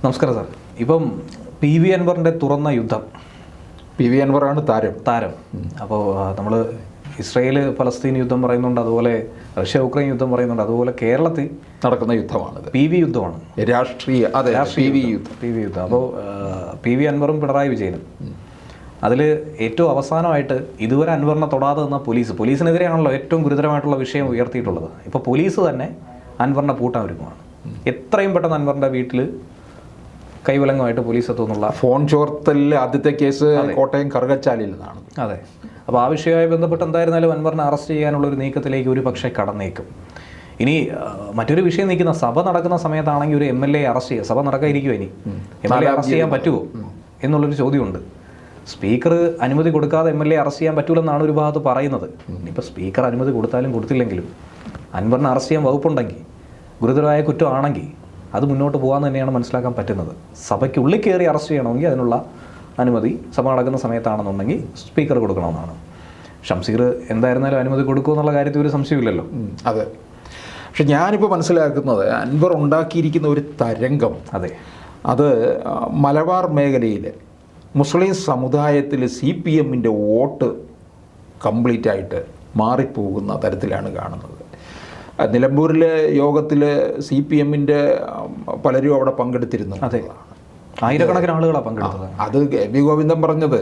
നമസ്കാരം സാർ. ഇപ്പം P V അൻവറിൻ്റെ തുറന്ന യുദ്ധം. പി വി അൻവറാണ് താരം. അപ്പോൾ നമ്മൾ ഇസ്രയേൽ ഫലസ്തീൻ യുദ്ധം പറയുന്നുണ്ട്, അതുപോലെ റഷ്യ ഉക്രൈൻ യുദ്ധം പറയുന്നുണ്ട്, അതുപോലെ കേരളത്തിൽ നടക്കുന്ന യുദ്ധമാണ്. പി വി യുദ്ധമാണ്, രാഷ്ട്രീയ യുദ്ധം. അപ്പോൾ പി വി അൻവറും പിണറായി വിജയനും അതിൽ ഏറ്റവും അവസാനമായിട്ട് ഇതുവരെ അൻവറിനെ തൊടാതെ നിന്ന പോലീസിനെതിരെയാണല്ലോ ഏറ്റവും ഗുരുതരമായിട്ടുള്ള വിഷയം ഉയർത്തിയിട്ടുള്ളത്. ഇപ്പോൾ പോലീസ് തന്നെ അൻവറിനെ പൂട്ടാൻ ഒരുങ്ങുകയാണ്. എത്രയും പെട്ടെന്ന് അൻവറിൻ്റെ വീട്ടിൽ കൈവലങ്ങുമായിട്ട് പോലീസ് എത്തുന്നുള്ള ഫോൺ ചോർത്തലിൽ ആദ്യത്തെ കേസ് കോട്ടയം കറുകച്ചാലിൽ നിന്നാണ്. അതെ. അപ്പോൾ ആ വിഷയവുമായി ബന്ധപ്പെട്ട് എന്തായിരുന്നാലും അൻവറിനെ അറസ്റ്റ് ചെയ്യാനുള്ള ഒരു നീക്കത്തിലേക്ക് ഒരു പക്ഷേ കടന്നേക്കും. ഇനി മറ്റൊരു വിഷയം നിൽക്കുന്ന സഭ നടക്കുന്ന സമയത്താണെങ്കിൽ ഒരു MLA അറസ്റ്റ് ചെയ്യുക, സഭ നടക്കാതിരിക്കുമോ? ഇനി MLA അറസ്റ്റ് ചെയ്യാൻ പറ്റുമോ എന്നുള്ളൊരു ചോദ്യമുണ്ട്. സ്പീക്കർ അനുമതി കൊടുക്കാതെ MLA അറസ്റ്റ് ചെയ്യാൻ പറ്റൂലെന്നാണ് ഒരു ഭാഗത്ത് പറയുന്നത്. ഇനിയിപ്പോൾ സ്പീക്കർ അനുമതി കൊടുത്താലും കൊടുത്തില്ലെങ്കിലും അൻവറിനെ അറസ്റ്റ് ചെയ്യാൻ വകുപ്പുണ്ടെങ്കിൽ, ഗുരുതരമായ കുറ്റമാണെങ്കിൽ അത് മുന്നോട്ട് പോകാൻ തന്നെയാണ് മനസ്സിലാക്കാൻ പറ്റുന്നത്. സഭയ്ക്കുള്ളിൽ കയറി അറസ്റ്റ് ചെയ്യണമെങ്കിൽ അതിനുള്ള അനുമതി സഭ നടക്കുന്ന സമയത്താണെന്നുണ്ടെങ്കിൽ സ്പീക്കർ കൊടുക്കണമെന്നാണ്. ഷംസീർ എന്തായിരുന്നാലും അനുമതി കൊടുക്കുമെന്നുള്ള കാര്യത്തിൽ ഒരു സംശയമില്ലല്ലോ. അതെ. പക്ഷെ ഞാനിപ്പോൾ മനസ്സിലാക്കുന്നത് അൻവർ ഉണ്ടാക്കിയിരിക്കുന്ന ഒരു തരംഗം, അത് മലബാർ മേഖലയിൽ മുസ്ലിം സമുദായത്തിൽ CPMൻ്റെ വോട്ട് കംപ്ലീറ്റ് ആയിട്ട് മാറിപ്പോകുന്ന തരത്തിലാണ് കാണുന്നത്. നിലമ്പൂരിലെ യോഗത്തിൽ CPMൻ്റെ പലരും അവിടെ പങ്കെടുത്തിരുന്നു. അതെ, ആയിരക്കണക്കിന് ആളുകളാണ് പങ്കെടുത്തത്. അത് വി ഗോവിന്ദൻ പറഞ്ഞത്,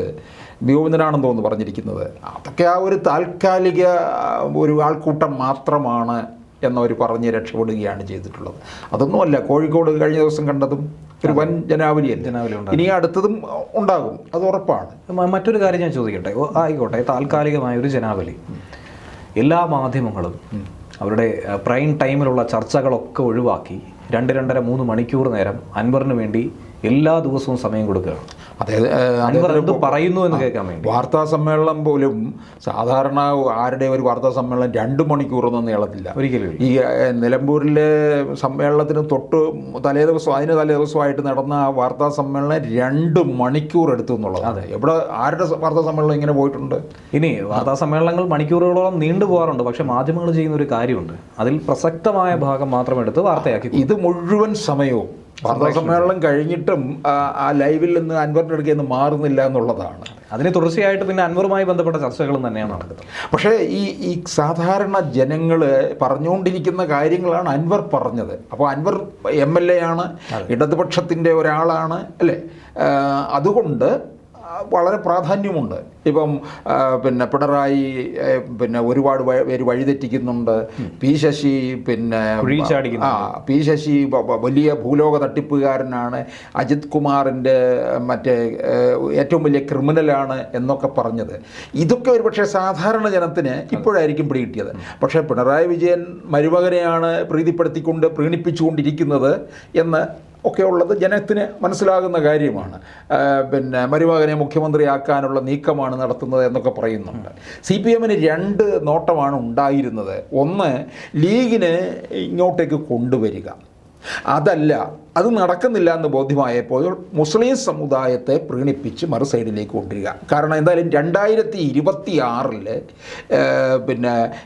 വി ഗോവിന്ദനാണെന്ന് തോന്നുന്നു പറഞ്ഞിരിക്കുന്നത്, അതൊക്കെ ആ ഒരു താൽക്കാലിക ഒരു ആൾക്കൂട്ടം മാത്രമാണ് എന്നവർ പറഞ്ഞ് രക്ഷപ്പെടുകയാണ് ചെയ്തിട്ടുള്ളത്. അതൊന്നുമല്ല, കോഴിക്കോട് കഴിഞ്ഞ ദിവസം കണ്ടതും ഒരു വൻ ജനാവലിയല്ല. ഇനി അടുത്തതും ഉണ്ടാകും, അത് ഉറപ്പാണ്. മറ്റൊരു കാര്യം ഞാൻ ചോദിക്കട്ടെ, ആയിക്കോട്ടെ, താൽക്കാലികമായ ഒരു ജനാവലി, എല്ലാ മാധ്യമങ്ങളും അവരുടെ പ്രൈം ടൈമിലുള്ള ചർച്ചകളൊക്കെ ഒഴിവാക്കി 2-2.5-3 മണിക്കൂർ നേരം അൻവറിന് വേണ്ടി എല്ലാ ദിവസവും സമയം കൊടുക്കുകയാണ്. അതായത് പറയുന്നു എന്ന് കേൾക്കാൻ വേണ്ടി വാർത്താ സമ്മേളനം പോലും സാധാരണ ആരുടെ ഒരു വാർത്താ സമ്മേളനം 2 മണിക്കൂറൊന്നും നീളത്തില്ല ഒരിക്കലും. ഈ നിലമ്പൂരിലെ സമ്മേളനത്തിന് അതിന് തലേദിവസമായിട്ട് നടന്ന ആ വാർത്താ സമ്മേളനം 2 മണിക്കൂർ എടുത്തു എന്നുള്ളതാണ്. എവിടെ ആരുടെ വാർത്താ സമ്മേളനം ഇങ്ങനെ പോയിട്ടുണ്ട്? ഇനി വാർത്താ സമ്മേളനങ്ങൾ മണിക്കൂറുകളോളം നീണ്ടു പോകാറുണ്ട്. പക്ഷെ മാധ്യമങ്ങൾ ചെയ്യുന്ന ഒരു കാര്യമുണ്ട്, അതിൽ പ്രസക്തമായ ഭാഗം മാത്രം എടുത്ത് വാർത്തയാക്കി. ഇത് മുഴുവൻ സമയവും വാർത്താ സമ്മേളനം കഴിഞ്ഞിട്ടും ആ ലൈവിൽ നിന്ന് അൻവറിൻ്റെ അടുക്കൽ നിന്ന് മാറുന്നില്ല എന്നുള്ളതാണ്. അതിന് തുടർച്ചയായിട്ട് പിന്നെ അൻവറുമായി ബന്ധപ്പെട്ട ചർച്ചകളും തന്നെയാണ് നടക്കുന്നത്. പക്ഷേ ഈ സാധാരണ ജനങ്ങൾ പറഞ്ഞുകൊണ്ടിരിക്കുന്ന കാര്യങ്ങളാണ് അൻവർ പറഞ്ഞത്. അപ്പോൾ അൻവർ MLA ആണ്, ഇടതുപക്ഷത്തിൻ്റെ ഒരാളാണ്, അല്ലേ? അതുകൊണ്ട് വളരെ പ്രാധാന്യമുണ്ട്. ഇപ്പം പിന്നെ പിണറായി ഒരുപാട് പേര് വഴിതെറ്റിക്കുന്നുണ്ട്. പി ശശി വലിയ ഭൂലോക തട്ടിപ്പുകാരനാണ്, അജിത് കുമാറിൻ്റെ ഏറ്റവും വലിയ ക്രിമിനലാണ് എന്നൊക്കെ പറഞ്ഞത്. ഇതൊക്കെ ഒരു പക്ഷേ സാധാരണ ജനത്തിന് ഇപ്പോഴായിരിക്കും പിടികിട്ടിയത്. പക്ഷേ പിണറായി വിജയൻ മരുമകനെയാണ് പ്രീണിപ്പിച്ചുകൊണ്ടിരിക്കുന്നത് എന്ന് ഒക്കെ ഉള്ളത് ജനത്തിന് മനസ്സിലാകുന്ന കാര്യമാണ്. മരുമകനെ മുഖ്യമന്ത്രിയാക്കാനുള്ള നീക്കമാണ് നടത്തുന്നത് എന്നൊക്കെ പറയുന്നുണ്ട്. CPMന് 2 നോട്ടമാണ് ഉണ്ടായിരുന്നത്. ഒന്ന്, ലീഗിനെ ഇങ്ങോട്ടേക്ക് കൊണ്ടുവരിക. അതല്ല, അത് നടക്കുന്നില്ല എന്ന് ബോധ്യമായപ്പോൾ മുസ്ലിം സമുദായത്തെ പ്രീണിപ്പിച്ച് മറു സൈഡിലേക്ക് കൊണ്ടുവരിക. കാരണം എന്തായാലും 2026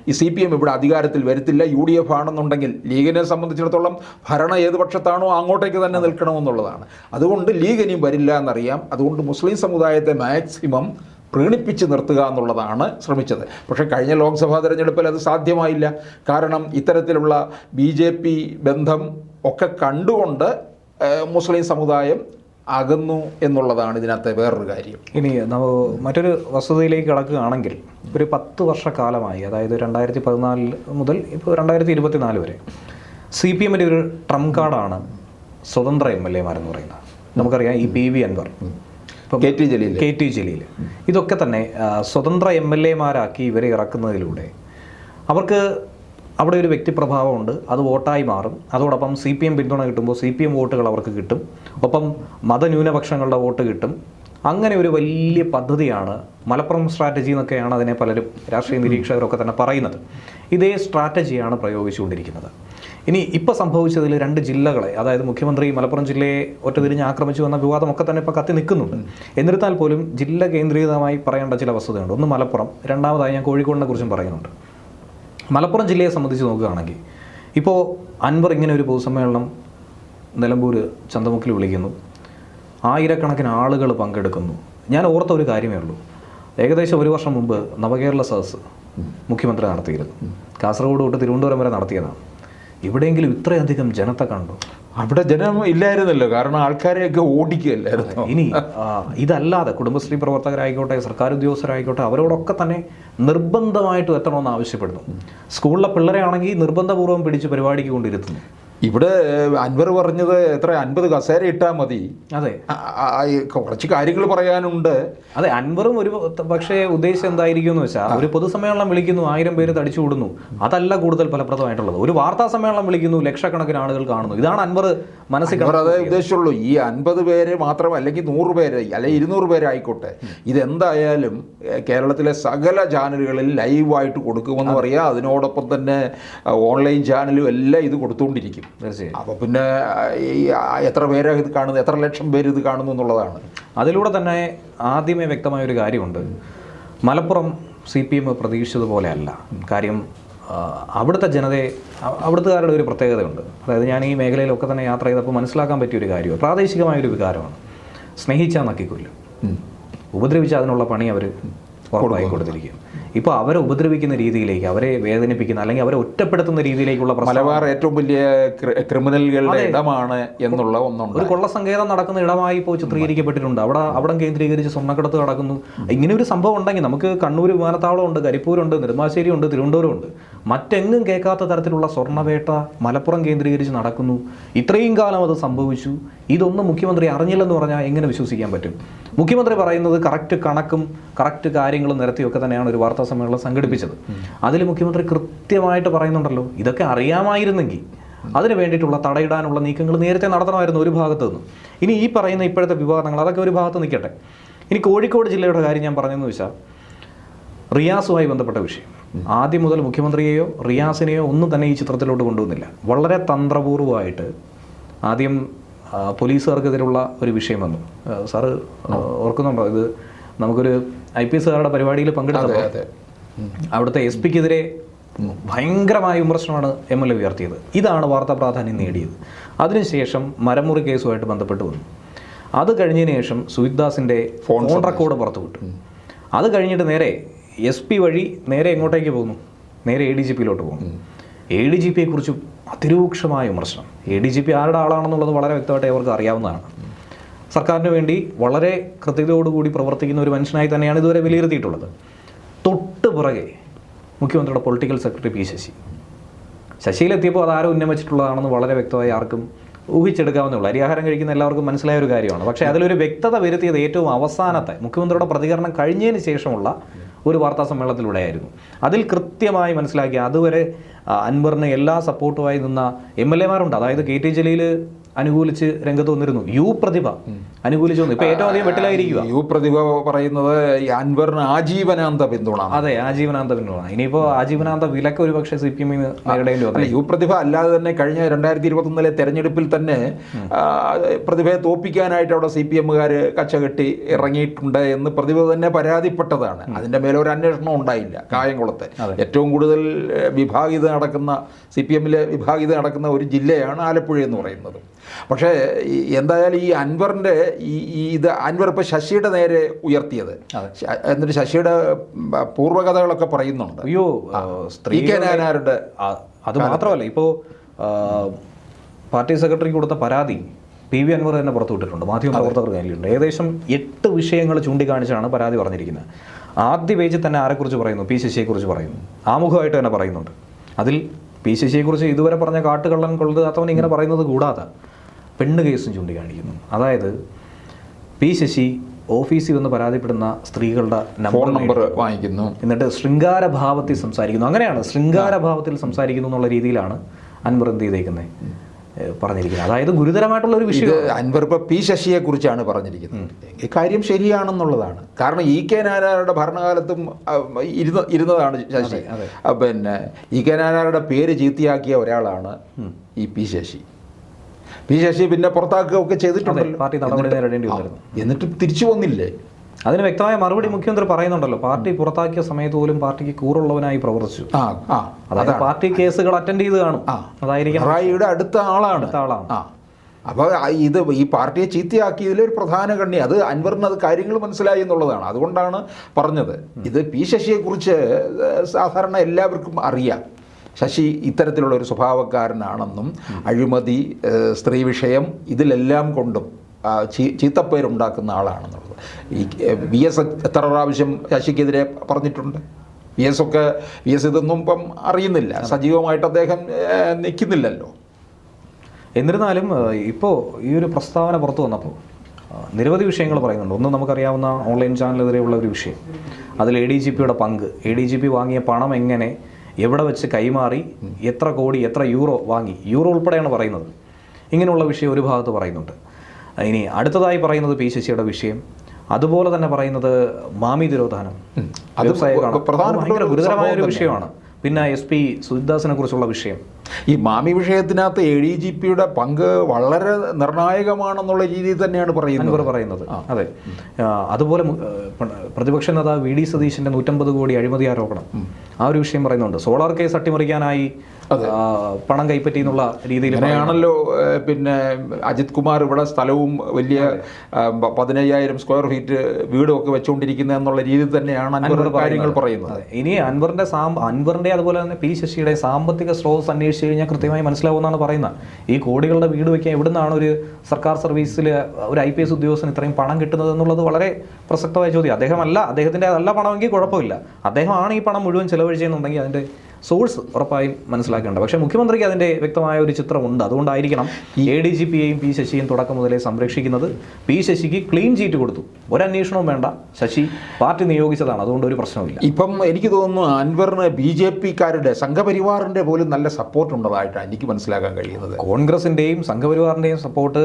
ഈ CPM ഇവിടെ അധികാരത്തിൽ വരത്തില്ല. UDF ആണെന്നുണ്ടെങ്കിൽ ലീഗിനെ സംബന്ധിച്ചിടത്തോളം ഭരണം ഏത് പക്ഷത്താണോ അങ്ങോട്ടേക്ക് തന്നെ നിൽക്കണമെന്നുള്ളതാണ്. അതുകൊണ്ട് ലീഗ് ഇനിയും വരില്ല എന്നറിയാം. അതുകൊണ്ട് മുസ്ലിം സമുദായത്തെ മാക്സിമം പ്രീണിപ്പിച്ച് നിർത്തുക എന്നുള്ളതാണ് ശ്രമിച്ചത്. പക്ഷേ കഴിഞ്ഞ ലോക്സഭാ തെരഞ്ഞെടുപ്പിൽ അത് സാധ്യമായില്ല. കാരണം ഇത്തരത്തിലുള്ള BJP ബന്ധം ഒക്കെ കണ്ടുകൊണ്ട് മുസ്ലിം സമുദായം അകന്നു എന്നുള്ളതാണ് ഇതിനകത്തെ വേറൊരു കാര്യം. ഇനി മറ്റൊരു വസ്തുതയിലേക്ക് കടക്കുകയാണെങ്കിൽ, ഒരു 10 വർഷക്കാലമായി, അതായത് 2014 മുതൽ ഇപ്പോൾ 2024 വരെ CPMൻ്റെ ഒരു ട്രംപ് കാർഡാണ് സ്വതന്ത്ര MLA-മാരെന്ന് പറയുന്നത്. നമുക്കറിയാം, ഈ PV അൻവർ, KT ജലീൽ, ഇതൊക്കെ തന്നെ സ്വതന്ത്ര MLA-മാരാക്കി ഇവരെ ഇറക്കുന്നതിലൂടെ അവർക്ക് അവിടെ ഒരു വ്യക്തിപ്രഭാവമുണ്ട്, അത് വോട്ടായി മാറും. അതോടൊപ്പം CPM പിന്തുണ കിട്ടുമ്പോൾ CPM വോട്ടുകൾ അവർക്ക് കിട്ടും, ഒപ്പം മതന്യൂനപക്ഷങ്ങളുടെ വോട്ട് കിട്ടും. അങ്ങനെ ഒരു വലിയ പദ്ധതിയാണ് മലപ്പുറം സ്ട്രാറ്റജി എന്നൊക്കെയാണ് അതിനെ പലരും രാഷ്ട്രീയ നിരീക്ഷകരൊക്കെ തന്നെ പറയുന്നത്. ഇതേ സ്ട്രാറ്റജിയാണ് പ്രയോഗിച്ചുകൊണ്ടിരിക്കുന്നത്. ഇനി ഇപ്പോൾ സംഭവിച്ചതിൽ 2 ജില്ലകളെ, അതായത് മുഖ്യമന്ത്രി മലപ്പുറം ജില്ലയെ ഒറ്റതിരിഞ്ഞ് ആക്രമിച്ചു എന്ന വിവാദമൊക്കെ തന്നെ ഇപ്പോൾ കത്തി നിൽക്കുന്നുണ്ട്. എന്നിരുന്നാൽ പോലും ജില്ല കേന്ദ്രീകൃതമായി പറയേണ്ട ചില വസ്തുതയുണ്ട്. ഒന്ന് മലപ്പുറം, രണ്ടാമതായി ഞാൻ കോഴിക്കോടിനെ കുറിച്ചും പറയുന്നുണ്ട്. മലപ്പുറം ജില്ലയെ സംബന്ധിച്ച് നോക്കുകയാണെങ്കിൽ, ഇപ്പോൾ അൻവർ ഇങ്ങനെ ഒരു പൊതുസമ്മേളനം നിലമ്പൂർ ചന്തമുക്കിൽ വിളിക്കുന്നു, ആയിരക്കണക്കിന് ആളുകൾ പങ്കെടുക്കുന്നു. ഞാൻ ഓർത്ത ഒരു കാര്യമേ ഉള്ളൂ, ഏകദേശം 1 വർഷം മുമ്പ് നവകേരള സദസ്സ് മുഖ്യമന്ത്രി നടത്തിയിരുന്നു. കാസർഗോഡ് തൊട്ട് തിരുവനന്തപുരം വരെ നടത്തിയതാണ്. ഇവിടെയെങ്കിലും ഇത്രയധികം ജനത്തെ കണ്ടു? അവിടെ ജനം ഇല്ലായിരുന്നല്ലോ, കാരണം ആൾക്കാരെയൊക്കെ ഓടിക്കുകയല്ലായിരുന്നു. ഇനി ഇതല്ലാതെ കുടുംബശ്രീ പ്രവർത്തകരായിക്കോട്ടെ, സർക്കാർ ഉദ്യോഗസ്ഥരായിക്കോട്ടെ, അവരോടൊക്കെ തന്നെ നിർബന്ധമായിട്ടും എത്തണമെന്ന് ആവശ്യപ്പെടുന്നു. സ്കൂളിലെ പിള്ളേരെ ആണെങ്കിൽ നിർബന്ധപൂർവ്വം പിടിച്ച് പരിപാടിക്ക് കൊണ്ടിരുത്തുന്നു. ഇവിടെ അൻവർ പറഞ്ഞത് എത്ര 50 കസേര ഇട്ടാൽ മതി. അതെ, കുറച്ച് കാര്യങ്ങൾ പറയാനുണ്ട്. അതെ, അൻവറും ഒരു പക്ഷേ ഉദ്ദേശം എന്തായിരിക്കും എന്ന് വെച്ചാൽ, ഒരു പൊതുസമ്മേളനം വിളിക്കുന്നു, 1000 പേര് തടിച്ചു കൂടുന്നു, അതല്ല കൂടുതൽ ഫലപ്രദമായിട്ടുള്ളത്. ഒരു വാർത്താ സമ്മേളനം വിളിക്കുന്നു, ലക്ഷക്കണക്കിന് ആളുകൾ കാണുന്നു. ഇതാണ് അൻവർ മനസ്സിൽ അതേ ഉദ്ദേശമുള്ളൂ. ഈ 50 പേര് മാത്രം, അല്ലെങ്കിൽ 100 പേര്, അല്ലെങ്കിൽ 200 പേരായിക്കോട്ടെ, ഇതെന്തായാലും കേരളത്തിലെ സകല ചാനലുകളിൽ ലൈവായിട്ട് കൊടുക്കുമെന്ന് പറയാം. അതിനോടൊപ്പം തന്നെ ഓൺലൈൻ ചാനലും എല്ലാം ഇത് കൊടുത്തുകൊണ്ടിരിക്കും. തീർച്ചയായും. അപ്പോൾ പിന്നെ എത്ര പേരാണ് ഇത് കാണുന്നത്, എത്ര ലക്ഷം പേര് ഇത് കാണുന്നു എന്നുള്ളതാണ്. അതിലൂടെ തന്നെ ആദ്യമേ വ്യക്തമായൊരു കാര്യമുണ്ട്, മലപ്പുറം CPM പ്രതീക്ഷിച്ചതുപോലെ അല്ല. കാര്യം അവിടുത്തെ ജനതയെ, അവിടുത്തുകാരുടെ ഒരു പ്രത്യേകതയുണ്ട്. അതായത് ഞാൻ ഈ മേഖലയിലൊക്കെ തന്നെ യാത്ര ചെയ്തപ്പോൾ മനസ്സിലാക്കാൻ പറ്റിയൊരു കാര്യമാണ്, പ്രാദേശികമായൊരു വികാരമാണ്. സ്നേഹിച്ചാൽ നക്കിക്കൊല്ലും, ഉപദ്രവിച്ചാൽ അതിനുള്ള പണി അവർ ഉറപ്പായി കൊടുത്തിരിക്കും. ഇപ്പോൾ അവരെ ഉപദ്രവിക്കുന്ന രീതിയിലേക്ക്, അവരെ വേദനിപ്പിക്കുന്ന അല്ലെങ്കിൽ അവരെ ഒറ്റപ്പെടുത്തുന്ന രീതിയിലേക്കുള്ള മലബാർ ഏറ്റവും വലിയ ക്രിമിനലുകളുടെ ഇടമാണ് എന്നുള്ള ഒന്നുണ്ട്. ഒരു കൊള്ളസങ്കേതം നടക്കുന്ന ഇടമായി ഇപ്പോൾ ചിത്രീകരിക്കപ്പെട്ടിട്ടുണ്ട്. അവിടം കേന്ദ്രീകരിച്ച് സ്വർണ്ണക്കടത്ത് നടക്കുന്നു. ഇങ്ങനെ ഒരു സംഭവം ഉണ്ടെങ്കിൽ നമുക്ക് കണ്ണൂർ വിമാനത്താവളമുണ്ട്, കരിപ്പൂരുണ്ട്, നെടുമ്പാശ്ശേരിയുണ്ട്, തിരുവനന്തപുരമുണ്ട്. മറ്റെങ്ങും കേൾക്കാത്ത തരത്തിലുള്ള സ്വർണ്ണവേട്ട മലപ്പുറം കേന്ദ്രീകരിച്ച് നടക്കുന്നു. ഇത്രയും കാലം അത് സംഭവിച്ചു. ഇതൊന്നും മുഖ്യമന്ത്രി അറിഞ്ഞില്ലെന്ന് പറഞ്ഞാൽ എങ്ങനെ വിശ്വസിക്കാൻ പറ്റും? മുഖ്യമന്ത്രി പറയുന്നത് കറക്റ്റ് കണക്കും കറക്റ്റ് കാര്യങ്ങളും നിരത്തിയൊക്കെ തന്നെയാണ് ഒരു വാർത്താ സമ്മേളനം സംഘടിപ്പിച്ചത്. അതിൽ മുഖ്യമന്ത്രി കൃത്യമായിട്ട് പറയുന്നുണ്ടല്ലോ, ഇതൊക്കെ അറിയാമായിരുന്നെങ്കിൽ അതിന് വേണ്ടിയിട്ടുള്ള തടയിടാനുള്ള നീക്കങ്ങൾ നേരത്തെ നടത്തണമായിരുന്നു ഒരു ഭാഗത്ത് നിന്ന്. ഇനി ഈ പറയുന്ന ഇപ്പോഴത്തെ വിവാദങ്ങൾ അതൊക്കെ ഒരു ഭാഗത്ത് നിൽക്കട്ടെ. ഇനി കോഴിക്കോട് ജില്ലയുടെ കാര്യം ഞാൻ പറഞ്ഞതെന്ന് വെച്ചാൽ, റിയാസുമായി ബന്ധപ്പെട്ട വിഷയം ആദ്യം മുതൽ മുഖ്യമന്ത്രിയെയോ റിയാസിനെയോ ഒന്നും തന്നെ ഈ ചിത്രത്തിലോട്ട് കൊണ്ടുവന്നില്ല. വളരെ തന്ത്രപൂർവ്വമായിട്ട് ആദ്യം പോലീസുകാർക്കെതിരുള്ള ഒരു വിഷയം വന്നു. സാറ് ഓർക്കുന്നുണ്ടോ? ഇത് നമുക്കൊരു IPSകാരുടെ പരിപാടിയിൽ പങ്കെടുത്തപ്പോൾ അവിടുത്തെ SP-ക്കെതിരെ ഭയങ്കരമായ വിമർശനമാണ് MLA ഉയർത്തിയത്. ഇതാണ് വാർത്താ പ്രാധാന്യം നേടിയത്. അതിനുശേഷം മരമുറി കേസുമായിട്ട് ബന്ധപ്പെട്ട് വന്നു. അത് കഴിഞ്ഞതിന് ശേഷം സുഹിത്ദാസിൻ്റെ ഫോൺ റെക്കോർഡ് പുറത്തുവിട്ടു. അത് കഴിഞ്ഞിട്ട് നേരെ SP വഴി നേരെ എങ്ങോട്ടേക്ക് പോകുന്നു? നേരെ ADGP-യിലോട്ട് പോകുന്നു. ADGP-യെക്കുറിച്ച് അതിരൂക്ഷമായ വിമർശനം. ADGP ആരുടെ ആളാണെന്നുള്ളത് വളരെ വ്യക്തമായിട്ട് അവർക്ക് അറിയാവുന്നതാണ്. സർക്കാരിന് വേണ്ടി വളരെ കൃത്യതയോടുകൂടി പ്രവർത്തിക്കുന്ന ഒരു മനുഷ്യനായി തന്നെയാണ് ഇതുവരെ വിലയിരുത്തിയിട്ടുള്ളത്. തൊട്ട് പുറകെ മുഖ്യമന്ത്രിയുടെ പൊളിറ്റിക്കൽ സെക്രട്ടറി P. ശശിയിലെത്തിയപ്പോൾ അതാരോ ഉന്നമിച്ചിട്ടുള്ളതാണെന്ന് വളരെ വ്യക്തമായി ആർക്കും ഊഹിച്ചെടുക്കാവുന്നേ ഉള്ളൂ. അരിയാഹാരം കഴിക്കുന്ന എല്ലാവർക്കും മനസ്സിലായ ഒരു കാര്യമാണ്. പക്ഷേ അതിലൊരു വ്യക്തത വരുത്തിയത് ഏറ്റവും അവസാനത്തെ മുഖ്യമന്ത്രിയുടെ പ്രതികരണം കഴിഞ്ഞതിന് ശേഷമുള്ള ഒരു വാർത്താ സമ്മേളനത്തിലൂടെയായിരുന്നു. അതിൽ കൃത്യമായി മനസ്സിലാക്കി അതുവരെ അൻവറിന് എല്ലാ സപ്പോർട്ടുമായി നിന്ന MLA-മാരുണ്ട്. അതായത് KT ജലീൽ അനുകൂലിച്ച് രംഗത്ത് വന്നിരുന്നു. പ്രതിഭ അനുകൂലിച്ച് വന്നു. ഇപ്പൊ ഏറ്റവും അധികം വെട്ടിലായിരിക്കുക. പ്രതിഭ പറയുന്നത് അൻവറിന് ആജീവനാന്ത പിന്തുണ. അതെ, ആജീവനാന്ത പിന്തുണ. ഇനിയിപ്പോ ആജീവനാന്ത വിലക്ക് ഒരു പക്ഷേ CPM-ന് നേരിടേണ്ടി വന്നു. പ്രതിഭ അല്ലാതെ തന്നെ കഴിഞ്ഞ 2021 തെരഞ്ഞെടുപ്പിൽ തന്നെ പ്രതിഭയെ തോപ്പിക്കാനായിട്ട് അവിടെ CPM-കാർ കച്ചകെട്ടി ഇറങ്ങിയിട്ടുണ്ട് എന്ന് പ്രതിഭ തന്നെ പരാതിപ്പെട്ടതാണ്. അതിന്റെ മേലെ ഒരു അന്വേഷണം ഉണ്ടായില്ല. കായംകുളത്തെ ഏറ്റവും കൂടുതൽ വിഭാഗിത നടക്കുന്ന CPM-ലെ വിഭാഗിത നടക്കുന്ന ഒരു ജില്ലയാണ് ആലപ്പുഴ എന്ന് പറയുന്നത്. പക്ഷേ എന്തായാലും ഈ അൻവറിൻ്റെ ഇത് അൻവർ ഇപ്പോൾ ശശിയുടെ നേരെ ഉയർത്തിയത്, എന്നിട്ട് ശശിയുടെ പൂർവ്വകഥകളൊക്കെ പറയുന്നുണ്ട്. അയ്യോ, നായനാരുടെ അത് മാത്രമല്ല, ഇപ്പോൾ പാർട്ടി സെക്രട്ടറിക്ക് കൊടുത്ത പരാതി PV അൻവർ തന്നെ പുറത്തുവിട്ടിട്ടുണ്ട്. മാധ്യമപ്രവർത്തകർ കയ്യിലുണ്ട്. ഏകദേശം 8 വിഷയങ്ങൾ ചൂണ്ടിക്കാണിച്ചാണ് പരാതി പറഞ്ഞിരിക്കുന്നത്. ആദ്യ പേജിൽ തന്നെ ആരെക്കുറിച്ച് പറയുന്നു? P. ശശിയെക്കുറിച്ച് പറയുന്നു. ആമുഖമായിട്ട് തന്നെ പറയുന്നുണ്ട്. അതിൽ P. ശശിയെക്കുറിച്ച് ഇതുവരെ പറഞ്ഞ കാട്ടുകള്ളൻ കൊള്ളുതാത്തവൻ ഇങ്ങനെ പറയുന്നത് കൂടാതെ പെണ്ണ് കേസും ചൂണ്ടിക്കാണിക്കുന്നു. അതായത് P. ശശി ഓഫീസിൽ വന്ന് പരാതിപ്പെടുന്ന സ്ത്രീകളുടെ നമ്പർ വാങ്ങിക്കുന്നു, എന്നിട്ട് ശൃംഗാരഭാവത്തിൽ സംസാരിക്കുന്നു. അങ്ങനെയാണ് ശൃംഗാരഭാവത്തിൽ സംസാരിക്കുന്നു എന്നുള്ള രീതിയിലാണ് അൻവർ എന്ത് ചെയ്തേക്കുന്നത് പറഞ്ഞിരിക്കുന്നത്. അതായത് ഗുരുതരമായിട്ടുള്ള ഒരു വിഷയം. അൻവർ ഇപ്പോൾ P. ശശിയെ കുറിച്ചാണ് പറഞ്ഞിരിക്കുന്നത്. ഈ കാര്യം ശരിയാണെന്നുള്ളതാണ്. കാരണം E.K. നായനാരുടെ ഭരണകാലത്തും ഇരുന്നതാണ് ശശി. പിന്നെ E.K. നായനാരുടെ പേര് ചീത്തയാക്കിയ ഒരാളാണ് ഈ P. ശശി. P. ശശി പിന്നെ പുറത്താക്കുകയൊക്കെ ചെയ്തിട്ടുണ്ടല്ലോ. പാർട്ടി നടപടി നേരിടേണ്ടി വന്നിരുന്നു. എന്നിട്ട് തിരിച്ചു വന്നില്ലേ? അതിന് വ്യക്തമായ മറുപടി മുഖ്യമന്ത്രി പറയുന്നുണ്ടല്ലോ. പാർട്ടി പുറത്താക്കിയ സമയത്ത് പോലും പാർട്ടിക്ക് കൂറുള്ളവനായി പ്രവർത്തിച്ചു. അതായത് പാർട്ടി കേസുകൾ അറ്റൻഡ് ചെയ്ത് കാണും. അതായിരിക്കും റായിയുടെ അടുത്ത ആളാണ്. അപ്പോൾ ഇത് ഈ പാർട്ടിയെ ചീത്തയാക്കിയതിലൊരു പ്രധാന കണ്ണി അത് അൻവറിന് അത് കാര്യങ്ങൾ മനസ്സിലായി എന്നുള്ളതാണ്. അതുകൊണ്ടാണ് പറഞ്ഞത്. ഇത് പി ശശിയെക്കുറിച്ച് സാധാരണ എല്ലാവർക്കും അറിയാം. ശശി ഇത്തരത്തിലുള്ള ഒരു സ്വഭാവക്കാരനാണെന്നും അഴിമതി, സ്ത്രീ വിഷയം ഇതിലെല്ലാം കൊണ്ടും ചീത്തപ്പേരുണ്ടാക്കുന്ന ആളാണെന്നുള്ളത്. ഈ VS എത്ര പ്രാവശ്യം ശശിക്കെതിരെ പറഞ്ഞിട്ടുണ്ട്. VS ഇതൊന്നും ഇപ്പം അറിയുന്നില്ല, സജീവമായിട്ട് അദ്ദേഹം നിൽക്കുന്നില്ലല്ലോ. എന്നിരുന്നാലും ഇപ്പോൾ ഈ ഒരു പ്രസ്താവന പുറത്തു വന്നപ്പോൾ നിരവധി വിഷയങ്ങൾ പറയുന്നുണ്ട്. ഒന്ന് നമുക്കറിയാവുന്ന ഓൺലൈൻ ചാനലിനെതിരെയുള്ള ഒരു വിഷയം, അതിൽ ADGPയുടെ പങ്ക്, ADGP വാങ്ങിയ പണം എങ്ങനെ, എവിടെ വെച്ച് കൈമാറി, എത്ര കോടി, എത്ര യൂറോ വാങ്ങി, യൂറോ ഉൾപ്പെടെയാണ് പറയുന്നത്. ഇങ്ങനെയുള്ള വിഷയം ഒരു ഭാഗത്ത് പറയുന്നുണ്ട്. ഇനി അടുത്തതായി പറയുന്നത് പി ശശിയുടെ വിഷയം, അതുപോലെ തന്നെ പറയുന്നത് മാമി തിരോധാനം, ഭയങ്കര ഗുരുതരമായ ഒരു വിഷയമാണ്. പിന്നെ SP സുജിത്ദാസിനെ കുറിച്ചുള്ള വിഷയം, ഈ മാമി വിഷയത്തിനകത്ത് ADGPയുടെ പങ്ക് വളരെ നിർണായകമാണെന്നുള്ള രീതിയിൽ തന്നെയാണ് പറയുന്നത്. അതെ. അതുപോലെ പ്രതിപക്ഷ നേതാവ് VD സതീശന്റെ 150 കോടി അഴിമതി ആരോപണം, ആ ഒരു വിഷയം പറയുന്നുണ്ട്. സോളാർ കേസ് അട്ടിമറിക്കാനായി പണം കൈപ്പറ്റി എന്നുള്ള രീതിയിൽ അങ്ങനെയാണല്ലോ. പിന്നെ അജിത് കുമാർ ഇവിടെ സ്ഥലവും വലിയ 15,000 സ്ക്വയർ ഫീറ്റ് വീടും ഒക്കെ വെച്ചുകൊണ്ടിരിക്കുന്നത് എന്നുള്ള രീതിയിൽ തന്നെയാണ് അൻവർ കാര്യങ്ങൾ പറയുന്നത്. ഇനി അൻവറിന്റെ അതുപോലെ തന്നെ പി ശശിയുടെ സാമ്പത്തിക സ്രോതസ് അന്വേഷിച്ച് കഴിഞ്ഞാൽ കൃത്യമായി മനസ്സിലാവുമെന്നാണ് പറയുന്നത്. ഈ കോടികളുടെ വീട് വയ്ക്കാൻ എവിടുന്നാണ് ഒരു സർക്കാർ സർവീസിൽ ഒരു IPS ഉദ്യോഗസ്ഥന് ഇത്രയും പണം കിട്ടുന്നത് എന്നുള്ളത് വളരെ പ്രസക്തമായ ചോദ്യം. അദ്ദേഹത്തിൻ്റെ അതല്ല പണമെങ്കിൽ കുഴപ്പമില്ല, അദ്ദേഹമാണ് ഈ പണം മുഴുവൻ ചെലവഴിച്ചെന്നുണ്ടെങ്കിൽ അതിൻ്റെ സോഴ്സ് ഉറപ്പായും മനസ്സിലാക്കേണ്ടത്. പക്ഷേ മുഖ്യമന്ത്രിക്ക് അതിൻ്റെ വ്യക്തമായ ഒരു ചിത്രമുണ്ട്. അതുകൊണ്ടായിരിക്കണം ADGPയെയും പി ശശിയും തുടക്കം മുതലേ സംരക്ഷിക്കുന്നത്. പി ശശിക്ക് ക്ലീൻ ചീറ്റ് കൊടുത്തു, ഒരന്വേഷണവും വേണ്ട, ശശി പാർട്ടി നിയോഗിച്ചതാണ്, അതുകൊണ്ട് ഒരു പ്രശ്നമില്ല. ഇപ്പം എനിക്ക് തോന്നുന്നു അൻവറിന് BJPക്കാരുടെ സംഘപരിവാറിൻ്റെ പോലും നല്ല സപ്പോർട്ട് ഉള്ളതായിട്ടാണ് എനിക്ക് മനസ്സിലാക്കാൻ കഴിയുന്നത്. കോൺഗ്രസിൻ്റെയും സംഘപരിവാറിൻ്റെയും സപ്പോർട്ട്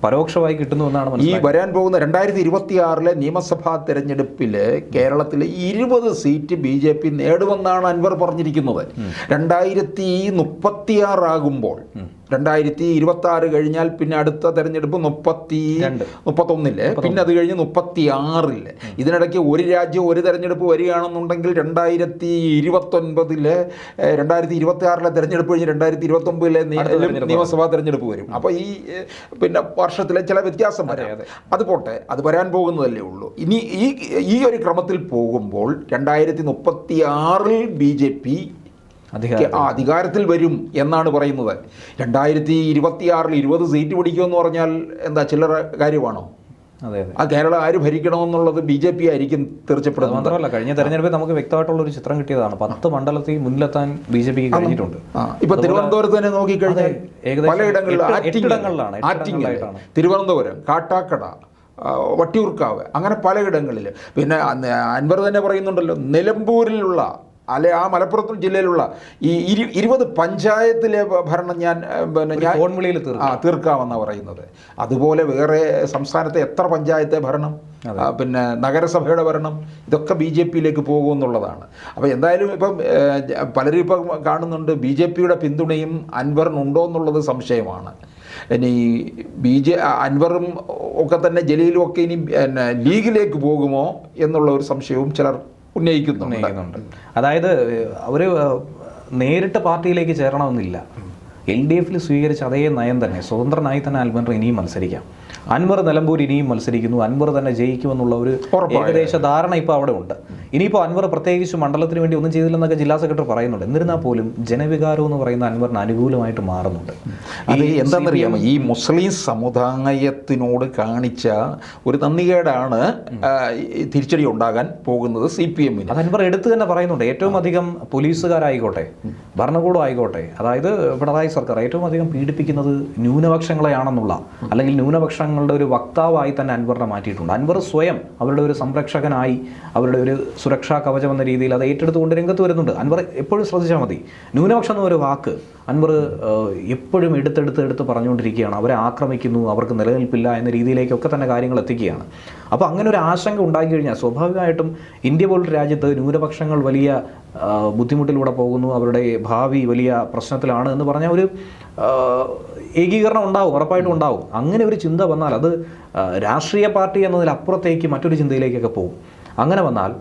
പരോക്ഷമായി കിട്ടുന്നുവെന്നാണ് ഈ വരാൻ പോകുന്ന 2026 നിയമസഭാ തെരഞ്ഞെടുപ്പിൽ കേരളത്തിലെ 20 സീറ്റ് BJP നേടുമെന്നാണ് അൻവർ പറഞ്ഞിരിക്കുന്നത്. 2036 ആകുമ്പോൾ, 2026 കഴിഞ്ഞാൽ പിന്നെ അടുത്ത തെരഞ്ഞെടുപ്പ് 31, പിന്നെ അത് കഴിഞ്ഞ് 36. ഇതിനിടയ്ക്ക് ഒരു രാജ്യം ഒരു തെരഞ്ഞെടുപ്പ് വരികയാണെന്നുണ്ടെങ്കിൽ 2029 2026 തെരഞ്ഞെടുപ്പ് കഴിഞ്ഞ് 2029 നിയമസഭാ തെരഞ്ഞെടുപ്പ് വരും. അപ്പോൾ ഈ പിന്നെ വർഷത്തിലെ ചില വ്യത്യാസം വരാം. അത് പോട്ടെ, അത് വരാൻ പോകുന്നതല്ലേ ഉള്ളൂ. ഇനി ഈ ഒരു ക്രമത്തിൽ പോകുമ്പോൾ 2036 BJP അധികാരത്തിൽ വരും എന്നാണ് പറയുന്നത്. 2026 20 സീറ്റ് പിടിക്കുമെന്ന് പറഞ്ഞാൽ എന്താ ചില്ലറ കാര്യമാണോ? ആ കേരളം ആര് ഭരിക്കണമെന്നുള്ളത് BJP ആയിരിക്കും തീർച്ചപ്പെടുന്നത്. മാത്രമല്ല, കഴിഞ്ഞ തെരഞ്ഞെടുപ്പിൽ നമുക്ക് വ്യക്തമായിട്ടുള്ള ഒരു ചിത്രം കിട്ടിയതാണ്. 10 മണ്ഡലത്തിൽ മുന്നിലെത്താൻ BJPക്ക് കഴിഞ്ഞിട്ടുണ്ട്. ഇപ്പൊ തിരുവനന്തപുരത്ത് തന്നെ നോക്കിക്കഴിഞ്ഞാൽ പലയിടങ്ങളിലാണ്, തിരുവനന്തപുരം, കാട്ടാക്കട, വട്ടിയൂർക്കാവ്, അങ്ങനെ പലയിടങ്ങളിൽ. പിന്നെ അൻവർ തന്നെ പറയുന്നുണ്ടല്ലോ, നിലമ്പൂരിലുള്ള ആ മലപ്പുറം ജില്ലയിലുള്ള ഈ 20 പഞ്ചായത്തിലെ ഭരണം ഞാൻ തീർക്കാമെന്നാണ് പറയുന്നത്. അതുപോലെ വേറെ സംസ്ഥാനത്തെ എത്ര പഞ്ചായത്തെ ഭരണം, പിന്നെ നഗരസഭയുടെ ഭരണം, ഇതൊക്കെ BJPയിലേക്ക് പോകുമെന്നുള്ളതാണ്. അപ്പോൾ എന്തായാലും ഇപ്പം പലരും ഇപ്പം കാണുന്നുണ്ട് BJPയുടെ പിന്തുണയും അൻവറിനുണ്ടോ എന്നുള്ളത് സംശയമാണ്. ഇനി അൻവറും ഒക്കെ തന്നെ ജലീലും ഒക്കെ ഇനി ലീഗിലേക്ക് പോകുമോ എന്നുള്ള ഒരു സംശയവും ചിലർ ഉന്നയിക്കുന്നുണ്ട്. അതായത് അവർ നേരിട്ട് പാർട്ടിയിലേക്ക് ചേരണമെന്നില്ല. LDFൽ സ്വീകരിച്ച അതേ നയം തന്നെ, സ്വതന്ത്രനായി തന്നെ അൻവർ ഇനിയും മത്സരിക്കാം. അൻവർ നിലമ്പൂർ ഇനിയും മത്സരിക്കുന്നു, അൻവർ തന്നെ ജയിക്കുമെന്നുള്ള ഒരു ഏകദേശ ധാരണ ഇപ്പോൾ അവിടെ ഉണ്ട്. ഇനിയിപ്പോൾ അൻവർ പ്രത്യേകിച്ച് മണ്ഡലത്തിന് വേണ്ടി ഒന്നും ചെയ്തില്ലെന്നൊക്കെ ജില്ലാ സെക്രട്ടറി പറയുന്നുണ്ട്. എന്നിരുന്നാൽ പോലും ജനവികാരം എന്ന് പറയുന്ന അൻവറിന് അനുകൂലമായിട്ട് മാറുന്നുണ്ട്. അത് എന്താണെന്നറിയാമോ, ഈ മുസ്ലിം സമുദായത്തിനോട് കാണിച്ച ഒരു നന്ദികേടാണ് തിരിച്ചടി ഉണ്ടാകാൻ പോകുന്നത് CPMന്. അത് അൻവർ എടുത്തു തന്നെ പറയുന്നുണ്ട്. ഏറ്റവും അധികം പോലീസുകാരായിക്കോട്ടെ, ഭരണകൂടം ആയിക്കോട്ടെ, അതായത് പിണറായി സർക്കാർ ഏറ്റവും അധികം പീഡിപ്പിക്കുന്നത് ന്യൂനപക്ഷങ്ങളെയാണെന്നുള്ള, അല്ലെങ്കിൽ ന്യൂനപക്ഷങ്ങളുടെ ഒരു വക്താവായി തന്നെ അൻവറിനെ മാറ്റിയിട്ടുണ്ട്. അൻവർ സ്വയം അവരുടെ ഒരു സംരക്ഷകനായി, അവരുടെ ഒരു സുരക്ഷാ കവചം എന്ന രീതിയിൽ അത് ഏറ്റെടുത്തുകൊണ്ട് രംഗത്ത് വരുന്നുണ്ട്. അൻവർ എപ്പോഴും ശ്രദ്ധിച്ചാൽ മതി, ന്യൂനപക്ഷം എന്നൊരു വാക്ക് അൻവർ എപ്പോഴും എടുത്ത് പറഞ്ഞുകൊണ്ടിരിക്കുകയാണ്. അവരെ ആക്രമിക്കുന്നു, അവർക്ക് നിലനിൽപ്പില്ല എന്ന രീതിയിലേക്കൊക്കെ തന്നെ കാര്യങ്ങൾ എത്തിക്കുകയാണ്. അപ്പോൾ അങ്ങനെ ഒരു ആശങ്ക ഉണ്ടാക്കി കഴിഞ്ഞാൽ സ്വാഭാവികമായിട്ടും ഇന്ത്യ പോലൊരു രാജ്യത്ത് ന്യൂനപക്ഷങ്ങൾ വലിയ ബുദ്ധിമുട്ടിലൂടെ പോകുന്നു, അവരുടെ ഭാവി വലിയ പ്രശ്നത്തിലാണ് എന്ന് പറഞ്ഞാൽ ഒരു ഏകീകരണം ഉണ്ടാവും, ഉറപ്പായിട്ടും ഉണ്ടാവും. അങ്ങനെ ഒരു ചിന്ത വന്നാൽ അത് രാഷ്ട്രീയ പാർട്ടി എന്നതിലപ്പുറത്തേക്ക് മറ്റൊരു ചിന്തയിലേക്കൊക്കെ പോകും. അങ്ങനെ വന്നാൽ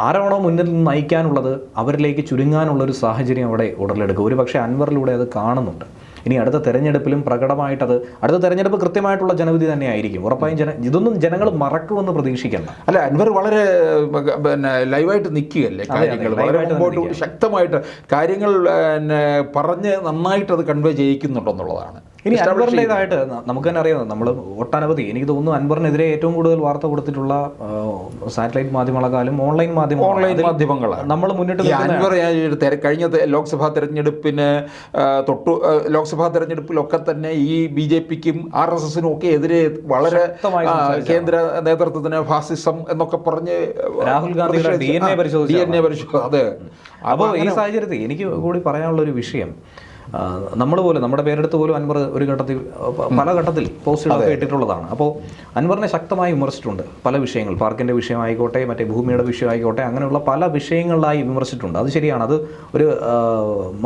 ആരാണോ മുന്നിൽ നിന്ന് നയിക്കാനുള്ളത് അവരിലേക്ക് ചുരുങ്ങാനുള്ളൊരു സാഹചര്യം അവിടെ ഉടലെടുക്കും. ഒരു പക്ഷേ അൻവറിലൂടെ അത് കാണുന്നുണ്ട്. ഇനി അടുത്ത തെരഞ്ഞെടുപ്പിലും പ്രകടമായിട്ടത് അടുത്ത തെരഞ്ഞെടുപ്പ് കൃത്യമായിട്ടുള്ള ജനവിധി തന്നെയായിരിക്കും. ഉറപ്പായും ഇതൊന്നും ജനങ്ങൾ മറക്കുമെന്ന് പ്രതീക്ഷിക്കേണ്ട. അല്ല, അൻവർ വളരെ ലൈവായിട്ട് നിൽക്കുകയല്ലേ, കാര്യങ്ങൾ വളരെ മുമ്പോട്ട് ശക്തമായിട്ട് കാര്യങ്ങൾ പറഞ്ഞ് നന്നായിട്ട് അത് കൺവേ ചെയ്യിക്കുന്നുണ്ടെന്നുള്ളതാണ്. ഇനി അൻവറിൻ്റെതായിട്ട് നമുക്ക് തന്നെ അറിയാം, നമ്മൾ ഒട്ടനവധി എനിക്ക് തോന്നുന്നു അൻവറിനെതിരെ ഏറ്റവും കൂടുതൽ വാർത്ത കൊടുത്തിട്ടുള്ള സാറ്റലൈറ്റ് മാധ്യമങ്ങളെക്കാളും ഓൺലൈൻ മാധ്യമങ്ങളാണ് നമ്മൾ മുന്നിട്ട്. അൻവർ കഴിഞ്ഞ ലോക്സഭാ തെരഞ്ഞെടുപ്പിന് ലോക്സഭാ തെരഞ്ഞെടുപ്പിലൊക്കെ തന്നെ ഈ BJPക്കും RSSനും ഒക്കെ എതിരെ വളരെ കേന്ദ്ര നേതൃത്വത്തിന് ഫാസിസം എന്നൊക്കെ പറഞ്ഞ് രാഹുൽ ഗാന്ധിയുടെ DNA പരിശോധിച്ചു. അതെ. അപ്പോൾ ഈ സാഹചര്യത്തിൽ എനിക്ക് കൂടി പറയാനുള്ളൊരു വിഷയം, നമ്മൾ പോലും നമ്മുടെ പേരെടുത്ത് പോലും അൻവർ ഒരു ഘട്ടത്തിൽ പല ഘട്ടത്തിൽ പോസ്റ്റുകളൊക്കെ ഇട്ടിട്ടുള്ളതാണ്. അപ്പോൾ അൻവറിനെ ശക്തമായി വിമർശിച്ചിട്ടുണ്ട് പല വിഷയങ്ങൾ, പാർക്കിൻ്റെ വിഷയമായിക്കോട്ടെ, മറ്റേ ഭൂമിയുടെ വിഷയമായിക്കോട്ടെ, അങ്ങനെയുള്ള പല വിഷയങ്ങളിലായി വിമർശിച്ചിട്ടുണ്ട്. അത് ശരിയാണ്, അത് ഒരു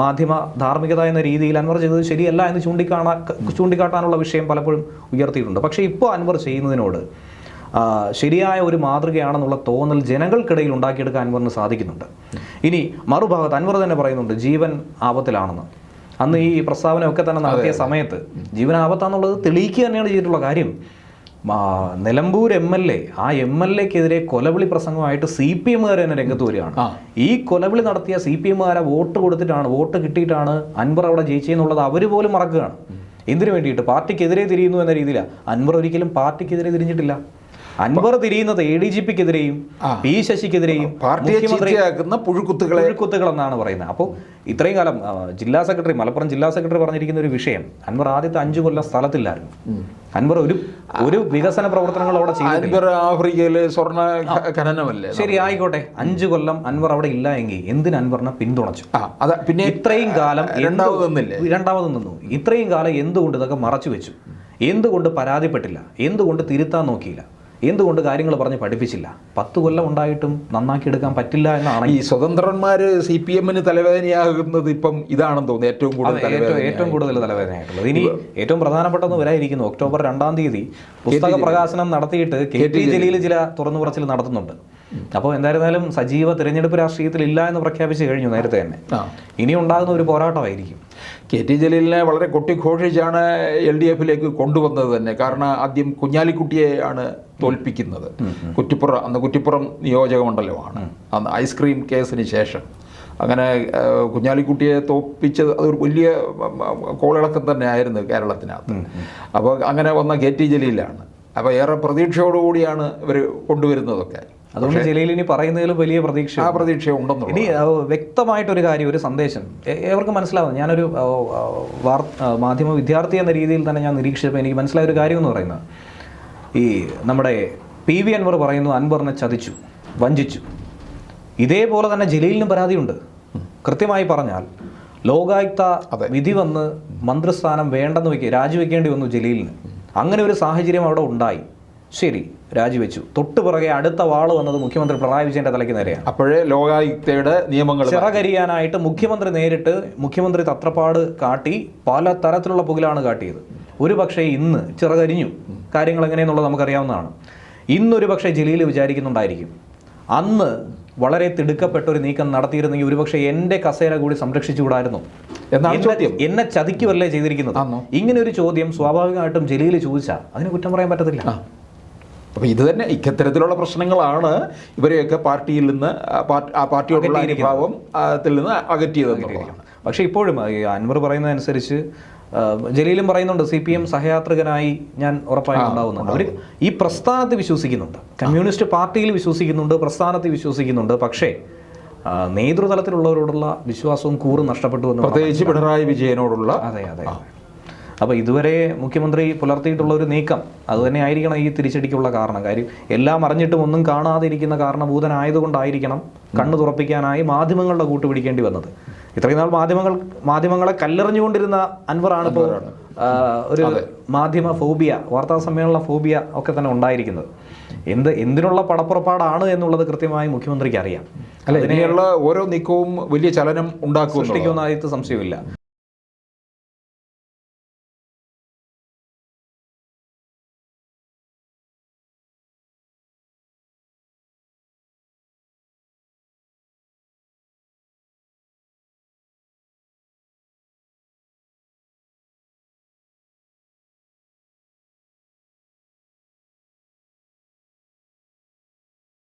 മാധ്യമ ധാർമ്മികത എന്ന രീതിയിൽ അൻവർ ചെയ്തത് ശരിയല്ല എന്ന് ചൂണ്ടിക്കാട്ടാനുള്ള വിഷയം പലപ്പോഴും ഉയർത്തിയിട്ടുണ്ട്. പക്ഷേ ഇപ്പോൾ അൻവർ ചെയ്യുന്നതിനോട് ശരിയായ ഒരു മാതൃകയാണെന്നുള്ള തോന്നൽ ജനങ്ങൾക്കിടയിൽ ഉണ്ടാക്കിയെടുക്കാൻ അൻവറിന് സാധിക്കുന്നുണ്ട്. ഇനി മറുഭാഗത്ത് അൻവർ തന്നെ പറയുന്നുണ്ട് ജീവൻ ആപത്തിലാണെന്ന്. അന്ന് ഈ പ്രസ്താവനയൊക്കെ തന്നെ നടത്തിയ സമയത്ത് ജീവൻ ആപത്താന്നുള്ളത് തെളിയിക്കുക തന്നെയാണ് ചെയ്തിട്ടുള്ള കാര്യം. നിലമ്പൂർ MLA, ആ MLAക്കെതിരെ കൊലവിളി പ്രസംഗമായിട്ട് CPMകാർ തന്നെ രംഗത്ത് വരികയാണ്. ഈ കൊലവിളി നടത്തിയ CPMകാരെ വോട്ട് കിട്ടിയിട്ടാണ് അൻവർ അവിടെ ജയിച്ചെന്നുള്ളത് അവർ പോലും മറക്കുകയാണ്. എന്തിനു വേണ്ടിയിട്ട്? പാർട്ടിക്കെതിരെ തിരിയുന്നു എന്ന രീതിയിലാണ്. അൻവർ ഒരിക്കലും പാർട്ടിക്കെതിരെ തിരിഞ്ഞിട്ടില്ല. അൻവർ തിരിയുന്നത് ADGPക്കെതിരെയും P ശശിക്കെതിരെയും പുഴുക്കുത്തുകൾ എന്നാണ് പറയുന്നത്. അപ്പോൾ ഇത്രയും കാലം മലപ്പുറം ജില്ലാ സെക്രട്ടറി പറഞ്ഞിരിക്കുന്ന ഒരു വിഷയം, അൻവർ ആദ്യത്തെ 5 കൊല്ലം സ്ഥലത്തില്ലായിരുന്നു. അൻവർ ഒരു വികസന പ്രവർത്തനങ്ങൾ അവിടെ ചെയ്തു. ആഫ്രിക്കയിലെ സ്വർണ്ണ ഖനനമല്ലേ, ശരി ആയിക്കോട്ടെ. 5 കൊല്ലം അൻവർ അവിടെ ഇല്ല എങ്കിൽ എന്തിന് അൻവറിനെ പിന്തുണച്ചു? പിന്നെ ഇത്രയും കാലം രണ്ടാമത് നിന്നു. ഇത്രയും കാലം എന്തുകൊണ്ട് ഇതൊക്കെ മറച്ചു വെച്ചു? എന്തുകൊണ്ട് പരാതിപ്പെട്ടില്ല? എന്തുകൊണ്ട് തിരുത്താൻ നോക്കിയില്ല? എന്തുകൊണ്ട് കാര്യങ്ങൾ പറഞ്ഞ് പഠിപ്പിച്ചില്ല? 10 കൊല്ലം ഉണ്ടായിട്ടും നന്നാക്കിയെടുക്കാൻ പറ്റില്ല എന്നാണ് ഈ സ്വതന്ത്രന്മാർ CPMന് തലവേദനയാകുന്നത്. ഇപ്പം ഇതാണെന്ന് തോന്നുന്നു ഏറ്റവും കൂടുതൽ തലവേദനയായിട്ടുള്ളത്. ഇനി ഏറ്റവും പ്രധാനപ്പെട്ടതെന്ന് വരായിരിക്കുന്നു, ഒക്ടോബർ 2-ാം തീയതി പുസ്തക പ്രകാശനം നടത്തിയിട്ട് KT ജലീൽ ചില തുറന്നു പറച്ചിൽ നടത്തുന്നുണ്ട്. അപ്പോൾ എന്തായിരുന്നാലും സജീവ തിരഞ്ഞെടുപ്പ് രാഷ്ട്രീയത്തിൽ ഇല്ല എന്ന് പ്രഖ്യാപിച്ചു കഴിഞ്ഞു നേരത്തെ തന്നെ. ഇനി ഉണ്ടാകുന്ന ഒരു പോരാട്ടമായിരിക്കും. KT ജലീലിനെ വളരെ കൊട്ടിഘോഷിച്ചാണ് LDFിലേക്ക് കൊണ്ടുവന്നത് തന്നെ. കാരണം ആദ്യം കുഞ്ഞാലിക്കുട്ടിയെ ആണ് തോൽപ്പിക്കുന്നത്. കുറ്റിപ്പുറം നിയോജക മണ്ഡലമാണ്. അന്ന് ഐസ്ക്രീം കേസിന് ശേഷം അങ്ങനെ കുഞ്ഞാലിക്കുട്ടിയെ തോൽപ്പിച്ചത് അതൊരു വലിയ കോളിളക്കം തന്നെ ആയിരുന്നു കേരളത്തിനകത്ത്. അപ്പോൾ അങ്ങനെ വന്ന KT ജലീലാണ്. അപ്പോൾ ഏറെ പ്രതീക്ഷയോടുകൂടിയാണ് ഇവർ കൊണ്ടുവരുന്നതൊക്കെ. അതുകൊണ്ട് ജലീലിനി പറയുന്നതിലും വലിയ പ്രതീക്ഷ ഉണ്ടെന്ന്. ഇനി വ്യക്തമായിട്ടൊരു കാര്യം, ഒരു സന്ദേശം ഏവർക്കും മനസ്സിലാവുന്നു. ഞാനൊരു മാധ്യമ വിദ്യാർത്ഥി എന്ന രീതിയിൽ തന്നെ ഞാൻ നിരീക്ഷിച്ചപ്പോൾ എനിക്ക് മനസ്സിലായ ഒരു കാര്യം എന്ന് പറയുന്നത്, ഈ നമ്മുടെ PV അൻവർ പറയുന്നു അൻവറിനെ ചതിച്ചു, വഞ്ചിച്ചു. ഇതേപോലെ തന്നെ ജലീലിനും പരാതിയുണ്ട്. കൃത്യമായി പറഞ്ഞാൽ ലോകായുക്ത വിധി വന്ന് മന്ത്രിസ്ഥാനം വേണ്ടെന്ന് രാജിവെക്കേണ്ടി വന്നു ജലീലിന്. അങ്ങനെ ഒരു സാഹചര്യം അവിടെ ഉണ്ടായി. ശരി, രാജിവെച്ചു. തൊട്ടു പുറകെ അടുത്ത വാള് വന്നത് മുഖ്യമന്ത്രി പിണറായി വിജയന്റെ തലയ്ക്ക് നേരെയാണ്. അപ്പോഴേ ലോകായുക്തയുടെ നിയമങ്ങൾ ചിറകരിയാനായിട്ട് മുഖ്യമന്ത്രി തത്രപ്പാട് കാട്ടി പല തരത്തിലുള്ള പുകിലാണ് കാട്ടിയത്. ഒരു പക്ഷേ ഇന്ന് ചിറകരിഞ്ഞു. കാര്യങ്ങൾ എങ്ങനെയെന്നുള്ളത് നമുക്കറിയാവുന്നതാണ്. ഇന്നൊരു പക്ഷേ ജലീൽ വിചാരിക്കുന്നുണ്ടായിരിക്കും, അന്ന് വളരെ തിടുക്കപ്പെട്ട ഒരു നീക്കം നടത്തിയിരുന്നെങ്കിൽ ഒരുപക്ഷെ എൻ്റെ കസേര കൂടി സംരക്ഷിച്ചുകൂടായിരുന്നു എന്നാണ് ചോദ്യം. എന്നെ ചതിക്കുവല്ലേ ചെയ്തിരിക്കുന്നത്? ഇങ്ങനെ ഒരു ചോദ്യം സ്വാഭാവികമായിട്ടും ജലീൽ ചോദിച്ചാൽ അതിന് കുറ്റം പറയാൻ പറ്റത്തില്ല. അപ്പോൾ ഇത് തന്നെ ഇത്തരത്തിലുള്ള പ്രശ്നങ്ങളാണ് ഇവരെയൊക്കെ പാർട്ടിയിൽ നിന്ന് പാർട്ടിയോടുള്ള അനുഭാവത്തിൽ നിന്ന് അകറ്റിയതെന്നുള്ളതാണ്. പക്ഷേ ഇപ്പോഴും അൻവർ പറയുന്നതനുസരിച്ച് ജലീലും പറയുന്നുണ്ട്, CPM സഹയാത്രികനായി ഞാൻ ഉറപ്പായും ഉണ്ടാവുന്നുണ്ട്. അവർ ഈ പ്രസ്ഥാനത്ത് വിശ്വസിക്കുന്നുണ്ട്, കമ്മ്യൂണിസ്റ്റ് പാർട്ടിയിൽ വിശ്വസിക്കുന്നുണ്ട്, പ്രസ്ഥാനത്തിൽ വിശ്വസിക്കുന്നുണ്ട്. പക്ഷേ നേതൃതലത്തിലുള്ളവരോടുള്ള വിശ്വാസവും കൂറും നഷ്ടപ്പെട്ടു എന്ന്, പ്രത്യേകിച്ച് പിണറായി വിജയനോടുള്ള. അതെ. അപ്പോൾ ഇതുവരെ മുഖ്യമന്ത്രി പുലർത്തിയിട്ടുള്ള ഒരു നീക്കം അതുതന്നെ ആയിരിക്കണം ഈ തിരിച്ചടിക്കുള്ള കാരണം. കാര്യം എല്ലാം അറിഞ്ഞിട്ടും ഒന്നും കാണാതിരിക്കുന്ന കാരണഭൂതനായതുകൊണ്ടായിരിക്കണം കണ്ണു തുറപ്പിക്കാനായി മാധ്യമങ്ങളുടെ കൂട്ടുപിടിക്കേണ്ടി വന്നത്. ഇത്രയും നാൾ മാധ്യമങ്ങളെ കല്ലെറിഞ്ഞുകൊണ്ടിരുന്ന അൻവറാണ് ഇപ്പോൾ ഒരു മാധ്യമ ഫോബിയ, വാർത്താ സമ്മേളന ഫോബിയ ഒക്കെ തന്നെ ഉണ്ടായിരിക്കുന്നത്. എന്തിനുള്ള പടപ്പുറപ്പാടാണ് എന്നുള്ളത് കൃത്യമായി മുഖ്യമന്ത്രിക്ക് അറിയാം. അല്ല, ഇതിനുള്ള ഓരോ നീക്കവും വലിയ ചലനം ഉണ്ടാക്കുമെന്നതിൽ സംശയമില്ല.